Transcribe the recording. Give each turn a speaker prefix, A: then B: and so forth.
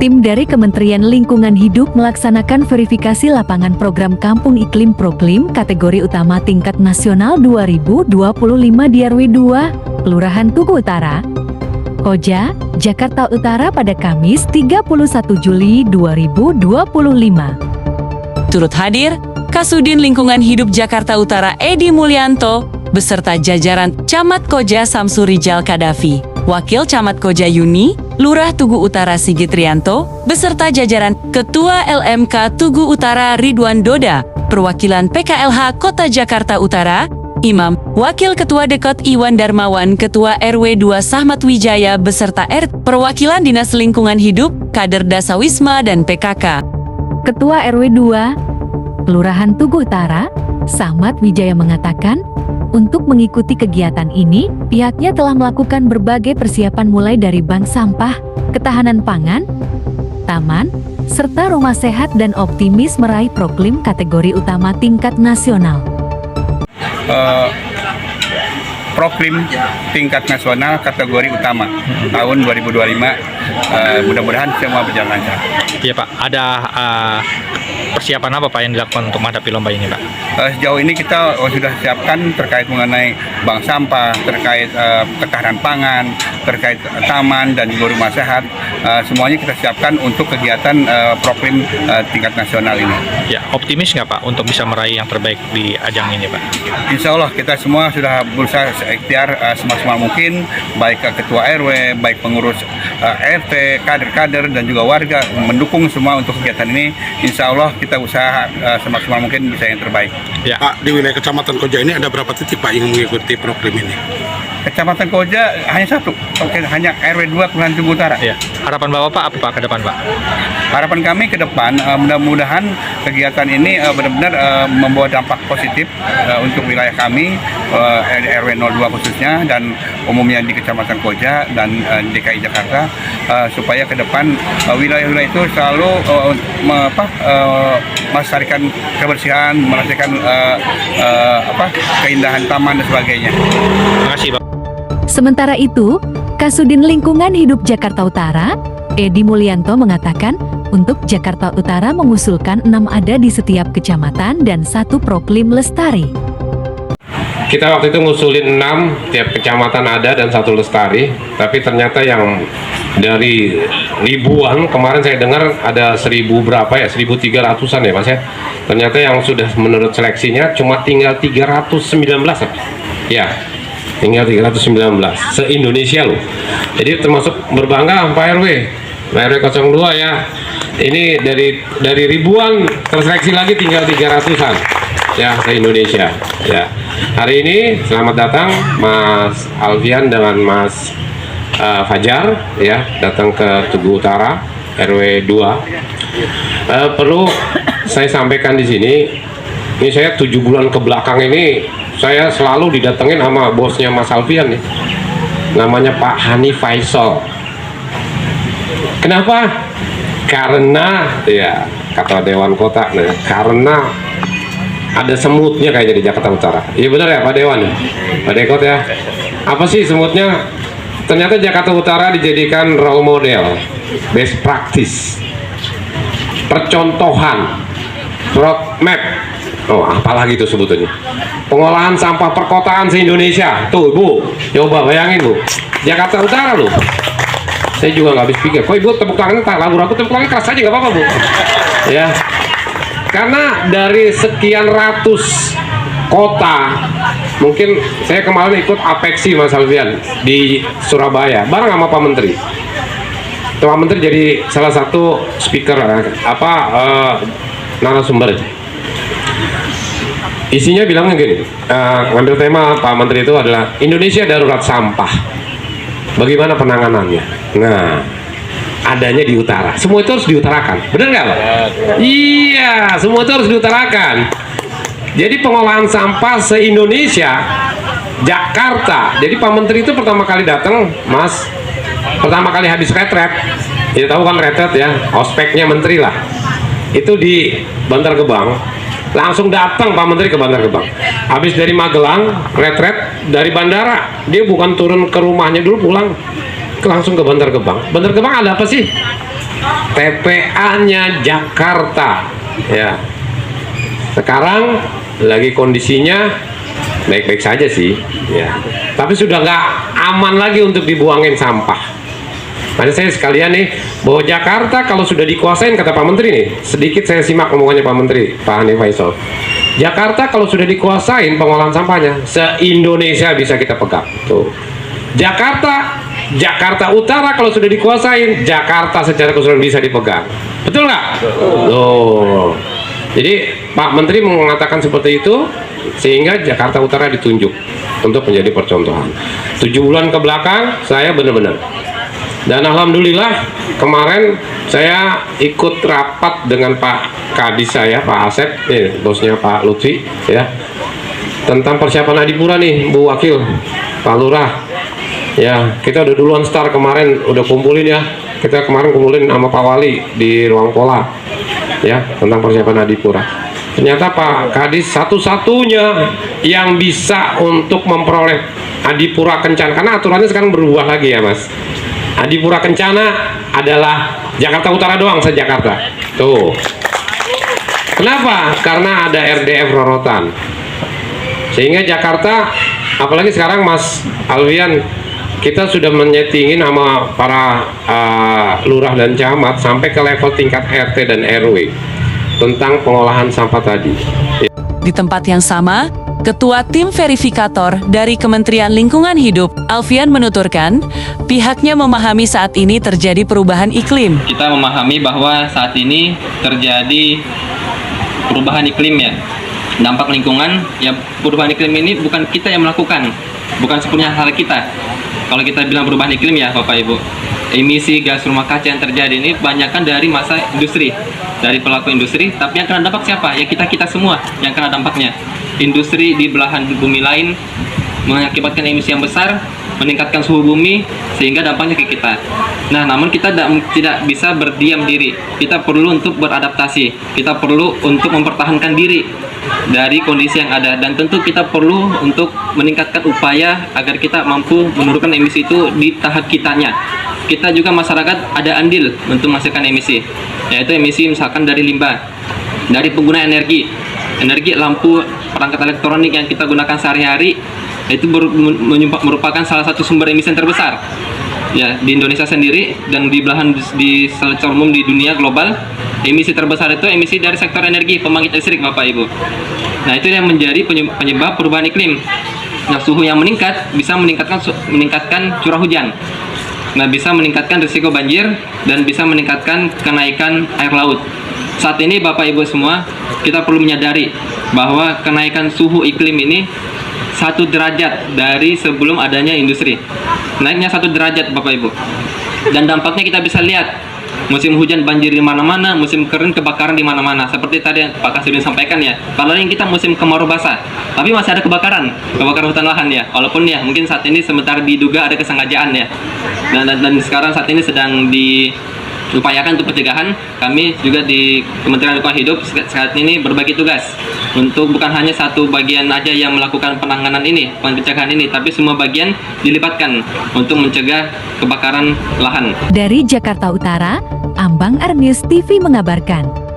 A: Tim dari Kementerian Lingkungan Hidup melaksanakan verifikasi lapangan program Kampung Iklim Proklim kategori utama tingkat nasional 2025 di RW 2, Kelurahan Tugu Utara, Koja, Jakarta Utara pada Kamis 31 Juli 2025.
B: Turut hadir, Kasudin Lingkungan Hidup Jakarta Utara Edi Mulyanto, beserta jajaran Camat Koja Samsu Rijal Kadafi, Wakil Camat Koja Yuni, Lurah Tugu Utara Sigit Rianto, beserta jajaran Ketua LMK Tugu Utara Ridwan Doda, perwakilan PKLH Kota Jakarta Utara, Imam, Wakil Ketua Dekot Iwan Darmawan, Ketua RW 2 Sahmat Wijaya beserta perwakilan Dinas Lingkungan Hidup, Kader Dasawisma dan PKK.
A: Ketua RW 2, Kelurahan Tugu Utara, Sahmat Wijaya mengatakan, untuk mengikuti kegiatan ini, pihaknya telah melakukan berbagai persiapan mulai dari bank sampah, ketahanan pangan, taman, serta rumah sehat dan optimis meraih proklim kategori utama tingkat nasional.
C: Proklim tingkat nasional kategori utama tahun 2025, mudah-mudahan semua berjalan lancar.
D: Iya Pak, ada persiapan apa Pak yang dilakukan untuk menghadapi lomba ini Pak?
C: Sejauh ini kita sudah siapkan terkait mengenai bank sampah, terkait ketahanan pangan, terkait taman dan juga rumah sehat. Semuanya kita siapkan untuk kegiatan proklim tingkat nasional ini.
D: Ya, optimis nggak Pak untuk bisa meraih yang terbaik di ajang ini Pak?
C: Insya Allah kita semua sudah berusaha seikhtiar semaksimal mungkin, baik ketua RW, baik pengurus RT, kader-kader dan juga warga mendukung semua untuk kegiatan ini. Insya Allah kita usaha semaksimal mungkin bisa yang terbaik.
D: Ya.
E: Pak, di wilayah Kecamatan Koja ini ada berapa titik Pak yang mengikuti proklim ini?
C: Kecamatan Koja hanya satu, hanya RW 2 Kelurahan Tugu Utara.
D: Ya. Harapan Bapak Pak apa Pak ke depan Pak?
C: Harapan kami ke depan mudah-mudahan kegiatan ini benar-benar membawa dampak positif untuk wilayah kami, RW 02 khususnya dan umumnya di Kecamatan Koja dan DKI Jakarta, supaya ke depan wilayah-wilayah itu selalu melestarikan kebersihan, melestarikan keindahan taman dan sebagainya.
D: Terima kasih Pak.
A: Sementara itu, Kasudin Lingkungan Hidup Jakarta Utara, Edi Mulyanto mengatakan, untuk Jakarta Utara mengusulkan 6 ada di setiap kecamatan dan 1 proklim lestari.
F: Kita waktu itu ngusulin 6, tiap kecamatan ada dan 1 lestari, tapi ternyata yang dari ribuan, kemarin saya dengar ada 1000 berapa ya, 1300-an ya Mas ya. Ternyata yang sudah menurut seleksinya cuma tinggal 319 ya. Tinggal 319 se-Indonesia loh. Jadi termasuk berbangga Pak RW 02 ya. Ini dari ribuan terseleksi lagi tinggal 300-an ya se-Indonesia ya. Hari ini selamat datang Mas Alfian dengan Mas Fajar ya, datang ke Tugu Utara RW 2. Perlu saya sampaikan di sini, ini saya 7 bulan ke belakang ini saya selalu didatengin sama bosnya Mas Alfian nih, namanya Pak Hani Faisal. Kenapa? Karena ya kata Dewan Kota, karena ada semutnya kayaknya di Jakarta Utara. Iya benar ya Pak Dewan, Pak Dekot ya. Apa sih semutnya? Ternyata Jakarta Utara dijadikan role model, best practice, percontohan, roadmap. Oh, apalagi itu sebutannya, pengolahan sampah perkotaan se-Indonesia. Tuh Bu, coba bayangin Bu, Jakarta Utara loh. Saya juga nggak habis pikir, kok Ibu tepuk tangannya tak lagu aku tepuk tangannya keras aja nggak apa-apa Bu ya, karena dari sekian ratus kota, mungkin saya kemarin ikut Apeksi Mas Alfian di Surabaya bareng sama Pak Menteri. Pak Menteri jadi salah satu speaker narasumber. Isinya bilangnya gini, ngambil tema Pak Menteri itu adalah Indonesia darurat sampah, bagaimana penanganannya. Nah, adanya di utara, semua itu harus diutarakan, benar nggak Pak? Iya, semua itu harus diutarakan. Jadi pengolahan sampah se-Indonesia, Jakarta. Jadi Pak Menteri itu pertama kali datang, Mas, pertama kali habis retret, ya tahu kan retret ya, ospeknya Menteri lah, itu di Bantar Gebang. Langsung datang Pak Menteri ke Bantar Gebang. Habis dari Magelang, retret dari bandara, dia bukan turun ke rumahnya dulu pulang, langsung ke Bantar Gebang. Bantar Gebang ada apa sih? TPA-nya Jakarta. Ya. Sekarang lagi kondisinya baik-baik saja sih, ya. Tapi sudah nggak aman lagi untuk dibuangin sampah. Makanya saya sekalian nih, bahwa Jakarta kalau sudah dikuasain, kata Pak Menteri nih, sedikit saya simak omongannya Pak Menteri, Pak Hanif Faisal. Jakarta kalau sudah dikuasain pengolahan sampahnya, se-Indonesia bisa kita pegang. Tuh. Jakarta Utara kalau sudah dikuasain, Jakarta secara keseluruhan bisa dipegang. Betul nggak? Tuh. Jadi Pak Menteri mengatakan seperti itu, sehingga Jakarta Utara ditunjuk untuk menjadi percontohan. 7 bulan ke belakang, saya benar-benar. Dan alhamdulillah kemarin saya ikut rapat dengan Pak Kadis saya, Pak Asep, bosnya Pak Lutfi, ya, tentang persiapan Adipura nih, Bu Wakil, Pak Lurah. Ya, kita udah duluan start kemarin, udah kumpulin ya. Kita kemarin kumpulin sama Pak Wali di ruang pola, ya, tentang persiapan Adipura. Ternyata Pak Kadis satu-satunya yang bisa untuk memperoleh Adipura Kencana, karena aturannya sekarang berubah lagi ya Mas. Adipura Kencana adalah Jakarta Utara doang, se-Jakarta. Tuh. Kenapa? Karena ada RDF Rorotan. Sehingga Jakarta, apalagi sekarang Mas Alfian, kita sudah menyetingin sama para lurah dan camat sampai ke level tingkat RT dan RW tentang pengolahan sampah tadi.
B: Di tempat yang sama, Ketua Tim Verifikator dari Kementerian Lingkungan Hidup, Alfian menuturkan, pihaknya memahami saat ini terjadi perubahan iklim.
G: Kita memahami bahwa saat ini terjadi perubahan iklim ya. Dampak lingkungan, ya perubahan iklim ini bukan kita yang melakukan, bukan sepenuhnya hal kita. Kalau kita bilang perubahan iklim ya Bapak Ibu, emisi gas rumah kaca yang terjadi ini banyakkan dari masa industri, dari pelaku industri, tapi yang kena dampak siapa? Ya kita semua yang kena dampaknya. Industri di belahan bumi lain mengakibatkan emisi yang besar, meningkatkan suhu bumi, sehingga dampaknya ke kita. Nah, namun kita tidak bisa berdiam diri. Kita perlu untuk beradaptasi. Kita perlu untuk mempertahankan diri dari kondisi yang ada. Dan tentu kita perlu untuk meningkatkan upaya agar kita mampu menurunkan emisi itu di tahap kitanya. Kita juga masyarakat ada andil untuk menghasilkan emisi, yaitu emisi misalkan dari limbah, dari pengguna energi lampu, perangkat elektronik yang kita gunakan sehari-hari, itu merupakan salah satu sumber emisi yang terbesar ya di Indonesia sendiri, dan di secara umum di dunia global. Emisi terbesar itu emisi dari sektor energi, pembangkit listrik Bapak Ibu. Nah, itu yang menjadi penyebab perubahan iklim. Nah, suhu yang meningkat bisa meningkatkan curah hujan. Nah, bisa meningkatkan risiko banjir dan bisa meningkatkan kenaikan air laut. Saat ini Bapak Ibu semua, kita perlu menyadari bahwa kenaikan suhu iklim ini 1 derajat dari sebelum adanya industri. Naiknya 1 derajat Bapak Ibu. Dan dampaknya kita bisa lihat, musim hujan banjir di mana-mana, musim kering kebakaran di mana-mana. Seperti tadi Pak Kasudin sampaikan ya, kalau yang kita musim kemarau basah, tapi masih ada kebakaran hutan lahan ya. Walaupun ya mungkin saat ini sebentar diduga ada kesengajaan ya. Dan sekarang saat ini sedang diupayakan untuk pencegahan. Kami juga di Kementerian Lingkungan Hidup saat ini berbagi tugas untuk bukan hanya satu bagian aja yang melakukan penanganan ini, pencegahan ini, tapi semua bagian dilibatkan untuk mencegah kebakaran lahan.
A: Dari Jakarta Utara, Ambang Arnis TV mengabarkan.